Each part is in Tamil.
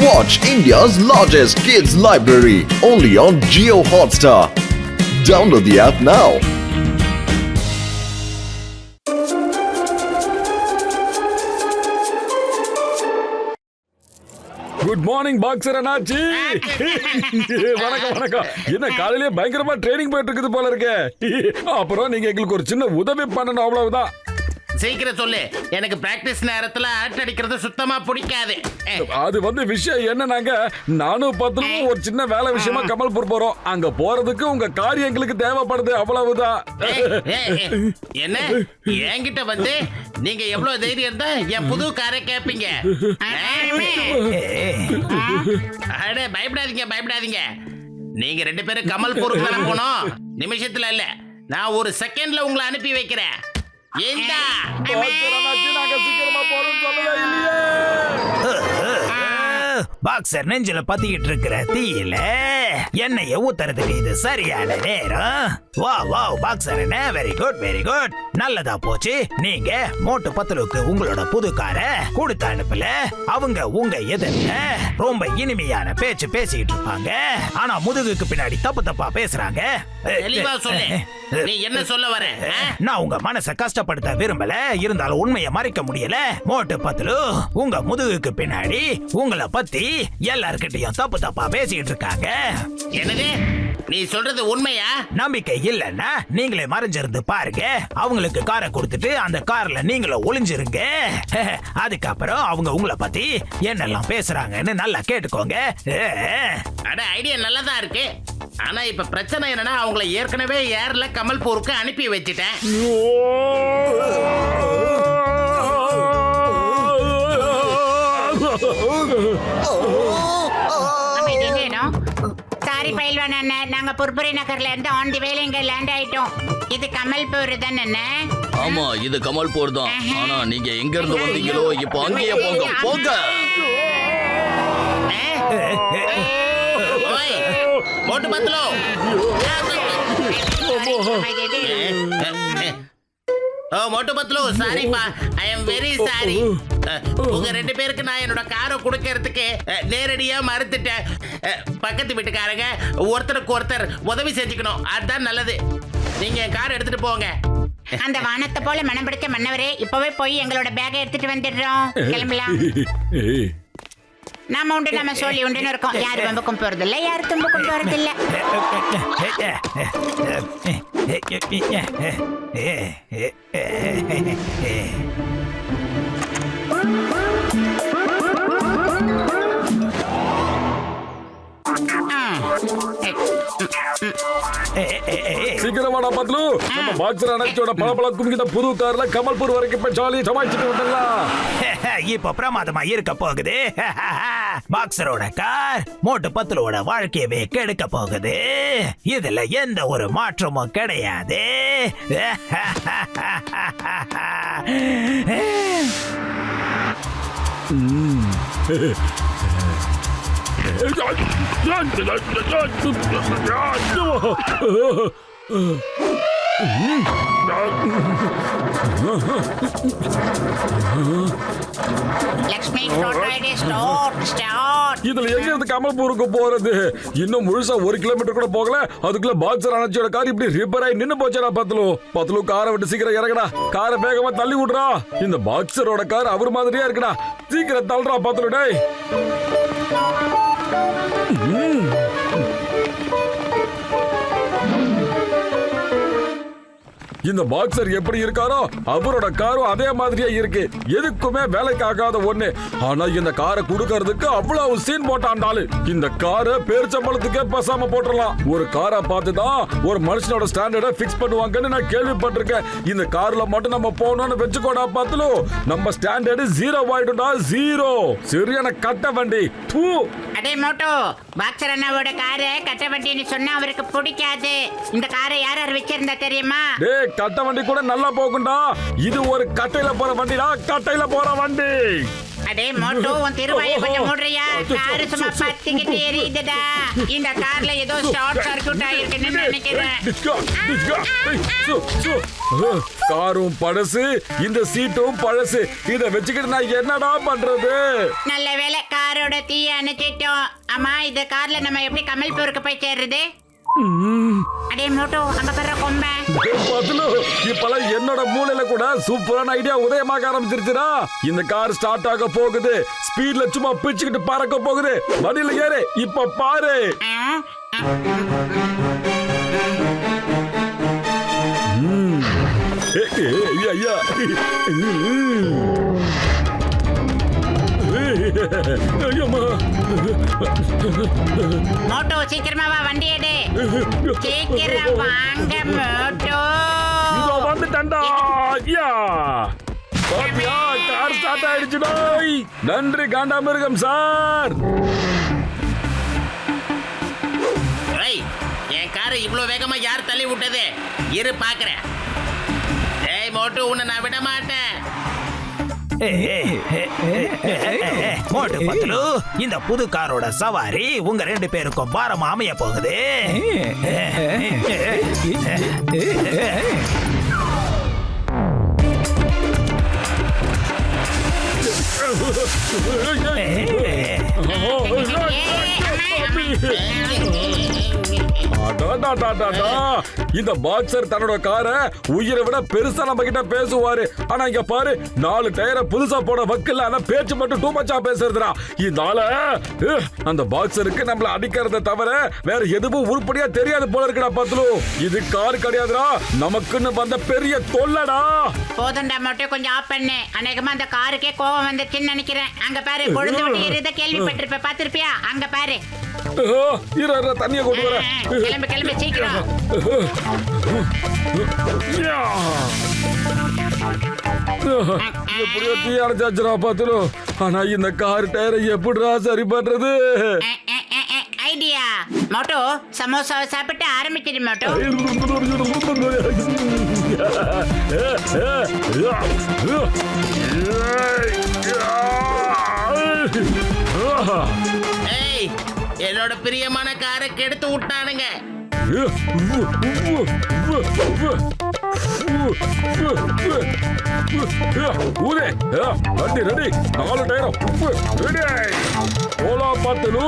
Watch India's largest kids library only on Jio Hotstar. Download the app now. Good morning boxer அண்ணாச்சி. வணக்கம் வணக்கம். என்ன காலையிலே பயங்கரமா ட்ரைனிங் போயிட்டு இருக்குது போல இருக்கு. அப்புறம் நீங்க எங்களுக்கு ஒரு சின்ன உதவி பண்ணணும், அவ்வளவுதான். சீக்கிரம் சொல்லு. எனக்கு பிராக்டிஸ் நேரத்துல ஆட் அடிக்கிறது சுத்தமா பிடிக்காது. அது விஷயம் என்னன்னாங்க, நானும் பத்துலும் ஒரு சின்ன வேலை விஷயமா கமல்பூர் போறோம். அங்க போறதுக்கு உங்க கார் எங்களுக்கு தேவைப்படுது, அவ்வளவுதான். என்ன என்கிட்ட நீங்க எவ்வளவு தைரியம் இருந்தா என் புது காரை கேப்பீங்க? அட பயப்படாதீங்க பயப்படாதீங்க. நீங்க 2 பேரும் கமல்பூருக்கு வர போனோம். நிமிஷத்துல இல்ல, நான் ஒரு செகண்ட்ல உங்களை அனுப்பி வைக்கிறேன். பாக்ஸர் நெஞ்சில பத்திக்கிட்டு இருக்கிற தீயில எண்ணெய ஊத்துறதுக்கு இது சரியான நேரம். வா வா boxer, very good very good. நல்லதா போச்சு. நீங்க மோட்டு பத்தலுக்கு உங்களோட புது காரை கொடுத்து அனுப்பல. அவங்க உங்க எதிர்ல ரொம்ப இனிமையான பேச்சு பேசிட்டு இருப்பாங்க, ஆனா முதுகுக்கு பின்னாடி தப்பு தப்பா பேசுறாங்க. தெளிவா சொல்லு, நீ என்ன சொல்ல வர? நான் உங்க மனசை கஷ்டப்படுத்த விரும்பல, இருந்தாலும் உண்மையை மறைக்க முடியல. மோட்டு பத்தலு உங்க முதுகுக்கு பின்னாடி உங்களை பத்தி எல்லார்கிட்டயும் தப்பு தப்பா பேசிட்டு இருக்காங்க. என்னது நீ சொல்றது உண்மையா? நம்பிக்கை இல்லன்னா நீங்களே மறைஞ்சிருந்து பாருங்க. அவங்களுக்கு காரை கொடுத்துட்டு அந்த கார்ல நீங்களும் ஒளிஞ்சிருங்க. அதுக்கப்புறம் அவங்க உங்களை பத்தி என்னெல்லாம் பேசுறாங்கன்னு நல்லா கேட்டுக்கோங்க. அட ஐடியா நல்லதா இருக்கு. ஆனா இப்ப பிரச்சனை என்னன்னா, அவங்கள ஏற்கனவே ஏர்ல கமல்பூருக்கு அனுப்பி வச்சிட்டேன். சாரி பயில்வான் அண்ணன், நாங்க புர்புரி நகர்ல இருந்து ஆன் தி வேல இங்க லேண்ட் ஆயிட்டோம். இது கமல்பூர் தானே அண்ணன்? ஆமா, இது கமல்பூர் தான். ஆனா நீங்க எங்க இருந்து வந்தீங்களோ இப்போ அங்கேயே போங்க போங்க. மோட்டு பத்தலோ, மோட்டு பத்தலோ, சாரிப்பா, ஐ எம் வெரி சாரி. உங்க 2 பேருக்கு நான் என்னோட காரை கொடுக்கறதுக்கு நேரடியா மறுத்துட்டேன். பக்கத்து வீட்டுக்காரங்க ஒருத்தருக்கு ஒருத்தர் உதவி செஞ்சுக்கணும், அதுதான் நல்லது. நீங்க என் காரை எடுத்துட்டு போங்க. அந்த வானத்தை போல மனம் பிடிச்ச மன்னவரே, இப்பவே போய் எங்களோட பேக்கை எடுத்துட்டு வந்துடுறோம். கிளம்பலாம். நாம உண்டு நம்ம சொல்லி உண்டுன்னு இருக்கோம். யாரு வம்புக்கும் போறது இல்ல, யாரு தும்புக்கும் போறது இல்ல. சீக்கிரமாடா பத்லு, நம்ம பாக்ஸர் அண்ணாச்சியோட பளபள குமிக்கிற புது கார்ல கமல்பூர் வரைக்கும் போய் ஜாலியா சமாளிச்சுட்டு விடலாம். இப்ப பிரமாதமா இருக்க போகுது. பாக்ஸரோட கார் மோட்டு பத்தலோட வாழ்க்கையவே கெடுக்க போகுது. இதுல எந்த ஒரு மாற்றமும் கிடையாது. லக்ஷ்மி ஸ்டார்ட். இதுல எங்க இருந்து கமல்பூருக்கு போறது? இன்னும் முழுசா 1 கிலோமீட்டர் கூட போகல, அதுக்குள்ள பாக்ஸர் அண்ணாச்சியோட கார் இப்படி ரிப்பேர் ஆகி நின்னு போச்சடா. பத்லு காரை விட்டு சீக்கிரம் இறங்கடா, காரை வேகமா தள்ளி விடுறா. இந்த பாக்ஸரோட கார் அவர் மாதிரியா இருக்குடா, சீக்கிரம் தள்ளுறா பத்லு. டேய் இந்த பாக்ஸர் எப்படி இருக்காரோ அவரோட காரும் அதே மாதிரியே இருக்கு. எதுக்குமே வேலைக்கு ஆகாத ஒண்ணு. ஆனா இந்த காரை குடுக்கறதுக்கு அவ்வளவு சீன் போட்டாண்டாலு. இந்த காரை பேர்ச்சம்பளத்துக்கே பேசாம போட்டுடலாம். ஒரு காரை பார்த்துதான் ஒரு மனுஷனோட ஸ்டாண்டர்டை பிக்ஸ் பண்ணுவாங்கன்னு நான் கேள்விப்பட்டிருக்கேன். இந்த கார்ல மட்டும் நம்ம போனோம்னு வெச்சுக்கோடா பத்லு, நம்ம ஸ்டாண்டர்டு 0 ஆயிடும்டா, 0. சரியான கட்ட வண்டி. அடே மோட்டோ, பாக்ஸர் அண்ணாவோட காரை கட்ட வண்டின்னு சொன்னா அவருக்கு பிடிக்காது. இந்த காரை யார் வச்சிருந்தா தெரியுமா? டேய், கட்ட வண்டி கூட நல்லா போகும்டா. இது ஒரு கட்டையில போற வண்டிடா, கட்டையில போற வண்டி. அடே மோட்டோ, உன் திருவாயை கொஞ்சம் மூடுறியா? கார் சும்மா பத்திக்கிட்டு எரியுதுடா. இந்த கார்ல ஏதோ ஷார்ட் சர்க்யூட் ஆயிருக்குன்னு நினைக்கிறேன். காரும் பழசு, இந்த சீட்டும் பழசு. இத வச்சுக்கிட்டு நான் என்னடா பண்றது? நல்ல வேளை காரோட தீய அணைச்சிட்டோம். ஆமா, இந்த கார்ல நம்ம எப்படி கமல்பூருக்கு போய் சேர்றது? அடே மோட்டோ, அங்க பாரு கொம்பை. பத்லு, இப்பெல்லாம் என்னோட மூளையில கூட சூப்பரான ஐடியா உதயமாக ஆரம்பிச்சிருச்சுடா. இந்த கார் ஸ்டார்ட் ஆக போகுது. ஸ்பீட்ல சும்மா பிச்சுக்கிட்டு பறக்க போகுது. வண்டியில ஏறு, இப்ப பாரு. ஐயா ஐயம்மா. மோட்டோ சீக்கிரமா வா, வண்டி எடு. சீக்கிரம் வாங்க மோட்டோ. இதோ வந்துட்டேன்டா. ஐயா பாத்தியா, கார் ஸ்டார்ட் ஆயிடுச்சுடா. நன்றி காண்டாமிருகம் சார். ஏய், என் காரை இவ்வளவு வேகமா யார் தள்ளி விட்டது? இரு பாக்குறேன். ஏய் மோட்டு, உன்னை நான் விட மாட்டேன். மோட்டு பத்லு, இந்த புது காரோட சவாரி உங்க 2 பேருக்கும் பாரமா அமைய போகுது. இந்த பாக்ஸர் தன்னோட காரை உயிரை விட பெருசா நம்ம கிட்ட பேசுவாரு. ஆனா இங்க பாரு, 4 டயரை புதுசா போட வக்கல. ஆனா பேச்சு மட்டும் டூ மச்சா பேசுறதுடா. இதனால அந்த பாக்ஸருக்கு நம்மள அடிக்கிறத தவிர வேற எதுவும் உருப்படியா தெரியாது போல இருக்குடா பத்லு. இது கார் கிடையாதுடா, நமக்குன்னு வந்த பெரிய தொல்லடா. போதுண்டா மோட்டோ, கொஞ்சம் ஆஃப் பண்ணு. அநேகமா அந்த காருக்கே கோவம் வந்துச்சுன்னு நினைக்கிறேன். அங்க பாரு, கொழுந்து விட்டு எரியுத கேள்விப்பட்டிருப்ப, பாத்திருப்பியா? அங்க பாரு. தண்ணிய கொண்டு வர. கிளம்பு கிளம்பு சீக்கிரம். எப்படியோ தீ அடைச்சாச்சுடா பத்லு. ஆனா இந்த கார் டயரை எப்படிடா சரி பண்றது? ஐடியா மோட்டோ, சமோசாவை சாப்பிட்டு ஆரம்பிச்சிடு மோட்டோ. ஏய், என்னோட பிரியமான காரை கெடுத்து விட்டானுங்க. வண்டி ரெடி, 4 டயரும் ரெடி. போலா பத்லு.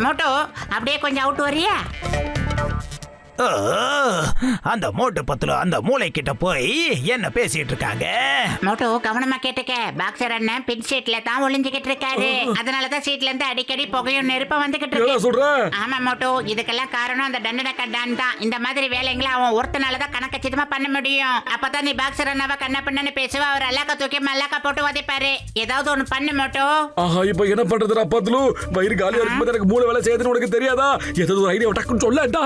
மோட்டோ, அப்படியே கொஞ்சம் அவுட் வரியா? ஓ, அந்த மோட்டு பத்லு அந்த மூளை கிட்ட போய் என்ன பேசிட்டு இருக்காங்க? மோட்டோ, கவனமா கேட்டுக்க. பாக்ஸர் அண்ணன் பின் சீட்ல தான் ஒளிஞ்சுகிட்டு இருக்காரு. அதனாலதான் சீட்ல இருந்து அடிக்கடி புகையும் நெருப்ப வந்துகிட்டு இருக்கு. ஆமா மோட்டோ, இதுக்கெல்லாம் காரணம் அந்த தண்டனக்கா டான் தான். இந்த மாதிரி வேலைங்களை அவன் ஒருத்தனாலதான் கணக்கச்சிதமா பண்ண முடியும். அப்பதான் நீ பாக்ஸர் அண்ணாவை கண்ண பண்ணு பேசுவ. அவர் அல்லாக்கா தூக்கி மல்லாக்கா போட்டு உதைப்பாரு. ஏதாவது ஒண்ணு பண்ணு மோட்டோ. ஆஹா, இப்ப என்ன பண்றதுடா பத்லு? வயிறு காலியா இருக்கும்போது எனக்கு மூளை வேலை செய்யுதுன்னு உனக்கு தெரியாதா? ஏதாவது ஒரு ஐடியா டக்குன்னு சொல்லடா.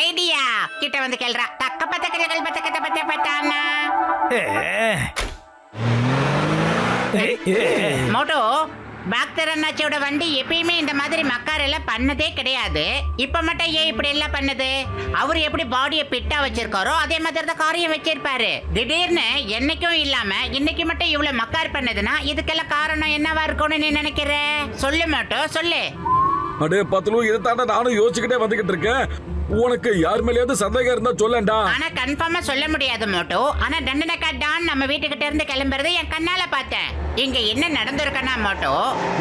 ஐடியா கிட்ட வந்து கேள்றா. தக்க பத்தக்கல் பத்தக்கத்த பத்த பத்தானா. மோட்டோ, பாக்ஸர் அண்ணாச்சியோட வண்டி எப்பயுமே இந்த மாதிரி மக்கார் எல்லாம் பண்ணதே கிடையாது. இப்ப மட்டும் ஏன் இப்படி எல்லாம் பண்ணுது? அவரு எப்படி பாடியை பிட்டா வச்சிருக்காரோ அதே மாதிரி தான் காரையும் வச்சிருப்பாரு. திடீர்னு என்னைக்கும் இல்லாம இன்னைக்கு மட்டும் இவ்வளவு மக்கார் பண்ணதுன்னா இதுக்கெல்லாம் காரணம் என்னவா இருக்கும்னு நீ நினைக்கிற? சொல்லு மோட்டோ, சொல்லு. அடே பத்லு, இதை தாண்டா நானும் யோசிச்சுக்கிட்டே வந்துகிட்டு இருக்கேன். உனக்கு யார் மேலேயாவது சந்தேகம் இருந்தா சொல்லண்டா. ஆனா கன்ஃபார்மா சொல்ல முடியாது மோட்டோ. ஆனா தண்டனக்கா டான் நம்ம வீட்டுக்கிட்ட இருந்து கிளம்புறது என் கண்ணால பார்த்தேன். இங்க என்ன நடந்திருக்கனா மோட்டோ,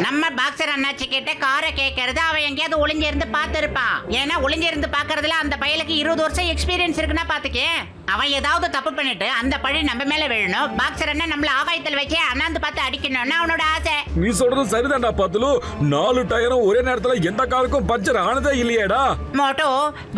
நம்ம பாக்ஸர் அண்ணாச்சி கிட்ட காரை கேட்கறது அவன் எங்கேயாவது ஒளிஞ்சிருந்து பார்த்திருப்பான். ஏன்னா ஒளிஞ்சிருந்து பாக்குறதுல அந்த பையலுக்கு 20 வருஷம் எக்ஸ்பீரியன்ஸ் இருக்குன்னா பாத்துக்கே. அவன் ஏதாவது தப்பு பண்ணிட்டு அந்த பழி நம்ம மேல விழணும். பாக்ஸர் அண்ணன் நம்மள ஆகாயத்தில் வச்சு அண்ணாந்து பார்த்து அடிக்கணும்னு அவனோட ஆசை. நீ சொல்றது சரிதான்டா பத்லு. 4 டயரும் ஒரே நேரத்துல எந்த காருக்கும் பஞ்சர் ஆனதே இல்லையேடா. மோட்டோ,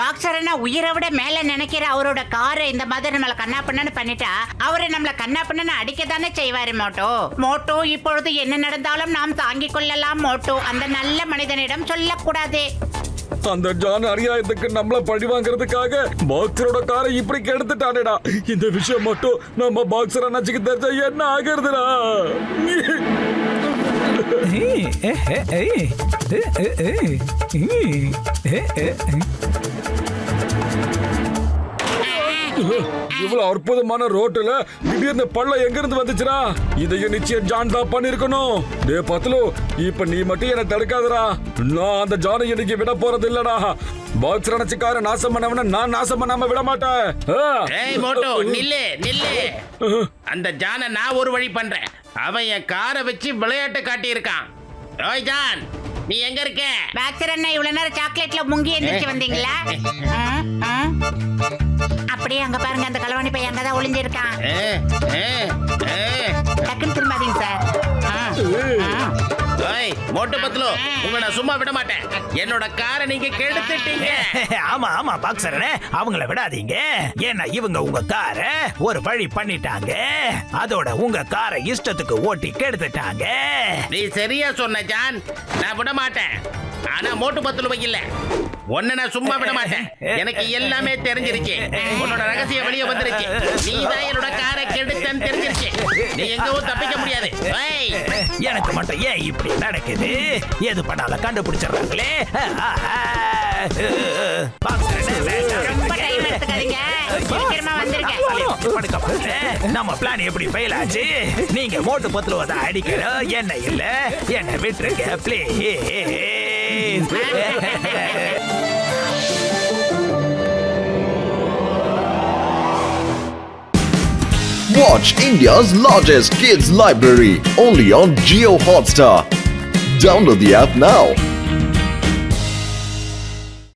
பாக்ஸர் அண்ணா உயிரை விட மேல நினைக்கிற அவரோட காரை இந்த மாதிரி நம்மள கண்ணா பண்ணு பண்ணிட்டா அவரை நம்மள கண்ணா பண்ணு அடிக்கத்தானே செய்வாரு மோட்டோ. மோட்டோ, இப்பொழுது என்ன நடந்தாலும் நாம் தாங்கிக் கொள்ளலாம் மோட்டோ. அந்த நல்ல மனிதனிடம் சொல்லக்கூடாது. அந்த ஜான் அநியாயத்துக்கு நம்மள பழி வாங்குறதுக்காக பாக்ஸரோட காரை இப்படி கெடுத்துட்டானேடா. இந்த விஷயம் மட்டும் நம்ம பாக்ஸர் அண்ணாச்சிக்கு தெரிஞ்சா என்ன ஆகுறதுடா? இவ்வளவு அற்புதமான ரோட்டுல திடீர்னு பள்ளம் எங்க இருந்து வந்துச்சுடா? இதையும் நிச்சயம் ஜான் தான் பண்ணிருக்கணும். டே பத்லு, இப்ப நீ மட்டும் என்ன தடுக்காதடா. நான் அந்த ஜானை இன்னைக்கு விட போறது இல்லடா. பாக்ஸ் அணைச்சிக்கார நாசம் பண்ணவன நான் நாசம் பண்ணாம விட மாட்டேன். ஏய் மோட்டோ, நில்லு நில்லு. அந்த ஜானை நான் ஒரு வழி பண்றேன். அவன் என் காரை வச்சு விளையாட்டு காட்டி இருக்கான். ஓய் ஜான், நீ எங்க இருக்க? பாக்ஸர் அண்ணா இவ்வளவு நேரம் சாக்லேட்ல முங்கி எந்திரிச்சு வந்தீங்களா? அப்படியே அங்க பாருங்க, அந்த களவாணி பையன் அங்கதான் ஒளிஞ்சிருக்கான். டக்குன்னு திரும்பாதீங்க சார். ஓய் மோட்டு பத்லு, உங்களை நான் சும்மா விட மாட்டேன். என்னோட காரை நீங்க கெடுத்துட்டீங்க. ஆமா ஆமா பாக்ஸரனே, அவங்கள விடாதீங்க. ஏன்னா இவங்க உங்க காரை ஒரு வழி பண்ணிட்டாங்க. அதோட உங்க காரை இஷ்டத்துக்கு ஓட்டி கெடுத்துட்டாங்க. நீ சரியா சொன்ன ஜான், நான் விட மாட்டேன். ஆனா மோட்டு பத்லுவை இல்ல, உன்னை நான் சும்மா விட மாட்டேன். எனக்கு எல்லாமே தெரிஞ்சிருச்சு. உன்னோட ரகசியம் வெளியே வந்துருச்சு. நீ தான் என்னோட காரை கெடுத்தன்னு தெரிஞ்சிருச்சு. நீ எங்கவும் தப்பிக்க முடியாது. ஏய், எனக்கு மட்டும் ஏன் இப்படி நடக்குது? எது பண்ணாலும் கண்டுபிடிச்சிடுறாங்களே. பாக்ஸரனே, வேண்டாம். ரொம்ப டைம் எடுத்துக்காதீங்க, சீக்கிரமா வந்திருக்கேன். படுக்க மாட்டேன். நம்ம பிளான் எப்படி ஃபெயில் ஆச்சு? நீங்க மோட்டு பத்துல தான் அடிக்கணும், என்ன இல்ல. என்ன விட்டுருங்க please. Watch India's largest kids library only on Geo Hotstar. Download the app now.